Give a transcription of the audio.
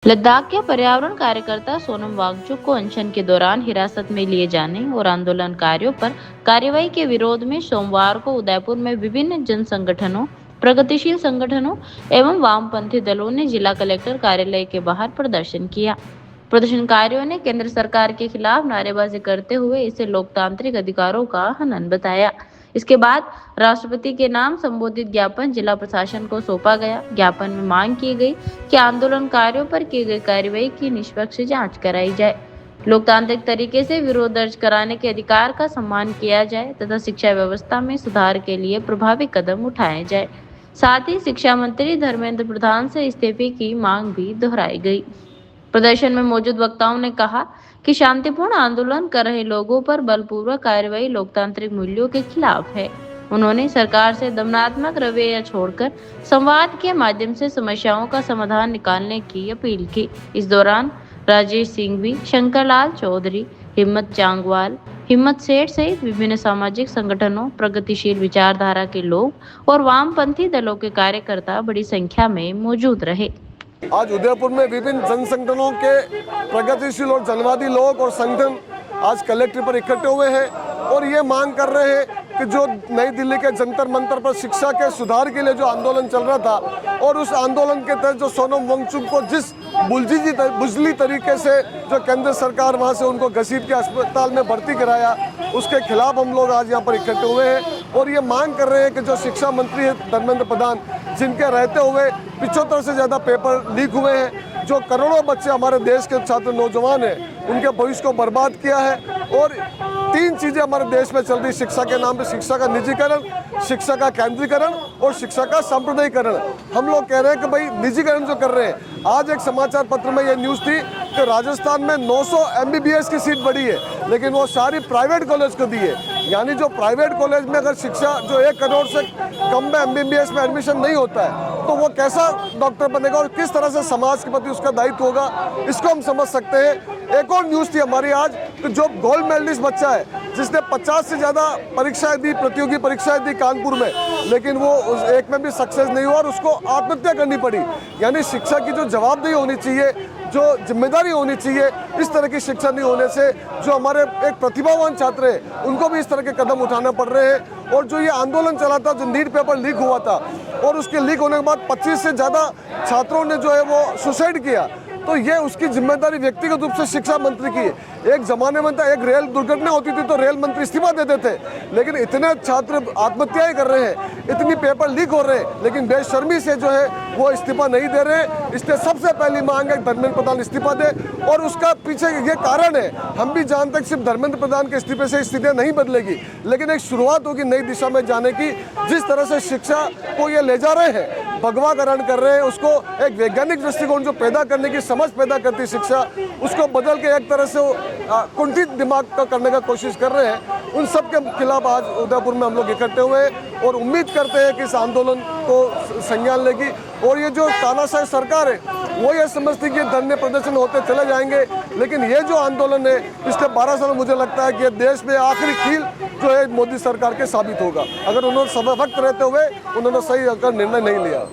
लद्दाख के पर्यावरण कार्यकर्ता सोनम वांगचुक को अनशन के दौरान हिरासत में लिए जाने और आंदोलनकारियों पर कार्रवाई के विरोध में सोमवार को उदयपुर में विभिन्न जन संगठनों, प्रगतिशील संगठनों एवं वामपंथी दलों ने जिला कलेक्टर कार्यालय के बाहर प्रदर्शन किया। प्रदर्शनकारियों ने केंद्र सरकार के खिलाफ नारेबाजी करते हुए इसे लोकतांत्रिक अधिकारों का हनन बताया। इसके बाद राष्ट्रपति के नाम संबोधित ज्ञापन जिला प्रशासन को सौंपा गया। ज्ञापन में मांग की गई कि आंदोलनकारियों पर की गई कार्रवाई की निष्पक्ष जांच कराई जाए, लोकतांत्रिक तरीके से विरोध दर्ज कराने के अधिकार का सम्मान किया जाए तथा शिक्षा व्यवस्था में सुधार के लिए प्रभावी कदम उठाए जाए। साथ ही शिक्षा मंत्री धर्मेंद्र प्रधान से इस्तीफे की मांग भी दोहराई गई। प्रदर्शन में मौजूद वक्ताओं ने कहा कि शांतिपूर्ण आंदोलन कर रहे लोगों पर बलपूर्वक कार्रवाई लोकतांत्रिक मूल्यों के खिलाफ है। उन्होंने सरकार से दमनात्मक रवैया छोड़कर संवाद के माध्यम से समस्याओं का समाधान निकालने की अपील की। इस दौरान राजेश सिंघवी, शंकरलाल चौधरी, हिम्मत चांगवाल, हिम्मत सेठ सहित विभिन्न सामाजिक संगठनों, प्रगतिशील विचारधारा के लोग और वामपंथी दलों के कार्यकर्ता बड़ी संख्या में मौजूद रहे। आज उदयपुर में विभिन्न जन संगठनों के प्रगतिशील और जनवादी लोग और संगठन आज कलेक्ट्रेट पर इकट्ठे हुए हैं और ये मांग कर रहे हैं कि जो नई दिल्ली के जंतर मंतर पर शिक्षा के सुधार के लिए जो आंदोलन चल रहा था और उस आंदोलन के तहत जो सोनम वांगचुक को जिस बुजली तरीके से जो केंद्र सरकार वहां से उनको घसीट के अस्पताल में भर्ती कराया, उसके खिलाफ हम लोग आज यहाँ पर इकट्ठे हुए हैं और ये मांग कर रहे हैं कि जो शिक्षा मंत्री है धर्मेंद्र प्रधान, जिनके रहते हुए 75 से ज़्यादा पेपर लीक हुए हैं, जो करोड़ों बच्चे हमारे देश के छात्र नौजवान हैं, उनके भविष्य को बर्बाद किया है। और तीन चीज़ें हमारे देश में चल रही, शिक्षा के नाम पे शिक्षा का निजीकरण, शिक्षा का केंद्रीकरण और शिक्षा का सांप्रदायिकरण। हम लोग कह रहे हैं कि भाई निजीकरण जो कर रहे हैं, आज एक समाचार पत्र में ये न्यूज़ थी कि राजस्थान में 900 MBBS की सीट बढ़ी है, लेकिन वो सारी प्राइवेट कॉलेज को दी है। यानी जो प्राइवेट कॉलेज में अगर शिक्षा जो 1 करोड़ से कम में MBBS में एडमिशन नहीं होता है तो वो कैसा डॉक्टर बनेगा और किस तरह से समाज के प्रति उसका दायित्व होगा, इसको हम समझ सकते हैं। एक और न्यूज़ थी हमारी आज कि जो गोल्ड मेडलिस्ट बच्चा है जिसने 50 से ज़्यादा परीक्षाएं दी, प्रतियोगी परीक्षाएं दी कानपुर में, लेकिन वो एक में भी सक्सेस नहीं हुआ और उसको आत्महत्या करनी पड़ी। यानी शिक्षा की जो जवाबदेही होनी चाहिए, जो जिम्मेदारी होनी चाहिए, इस तरह की शिक्षा नहीं होने से जो हमारे एक प्रतिभावान छात्र हैं उनको भी इस तरह के कदम उठाना पड़ रहे हैं। और जो ये आंदोलन चला था, जो नीट पेपर लीक हुआ था और उसके लीक होने के बाद 25 से ज़्यादा छात्रों ने जो है वो सुसाइड किया, तो ये उसकी जिम्मेदारी व्यक्तिगत रूप से शिक्षा मंत्री की है। एक जमाने में था, एक रेल दुर्घटना होती थी तो रेल मंत्री इस्तीफा देते थे, लेकिन इतने छात्र आत्महत्याएं कर रहे हैं, इतनी पेपर लीक हो रहे हैं, लेकिन बेशर्मी से जो है वो इस्तीफा नहीं दे रहे। इसलिए सबसे पहली मांग है धर्मेंद्र प्रधान इस्तीफा दे और उसका पीछे ये कारण है, हम भी जानते हैं सिर्फ धर्मेंद्र प्रधान के इस्तीफे से स्थितियाँ नहीं बदलेगी, लेकिन एक शुरुआत होगी नई दिशा में जाने की। जिस तरह से शिक्षा को ये ले जा रहे हैं, भगवाकरण कर रहे हैं, उसको एक वैज्ञानिक दृष्टिकोण जो पैदा करने की समझ पैदा करती शिक्षा, उसको बदल के एक तरह से कुंठित दिमाग का करने का कोशिश कर रहे हैं। उन सब के खिलाफ आज उदयपुर में हम लोग इकट्ठे हुए हैं और उम्मीद करते हैं कि इस आंदोलन को संज्ञान लेगी। और ये जो तानाशाही सरकार है वो ये समझती है कि धरने प्रदर्शन होते चले जाएंगे, लेकिन ये जो आंदोलन है पिछले 12 साल मुझे लगता है कि ये देश में आखिरी कील जो है मोदी सरकार के साबित होगा, अगर उन्होंने सब वक्त रहते हुए उन्होंने सही निर्णय नहीं लिया।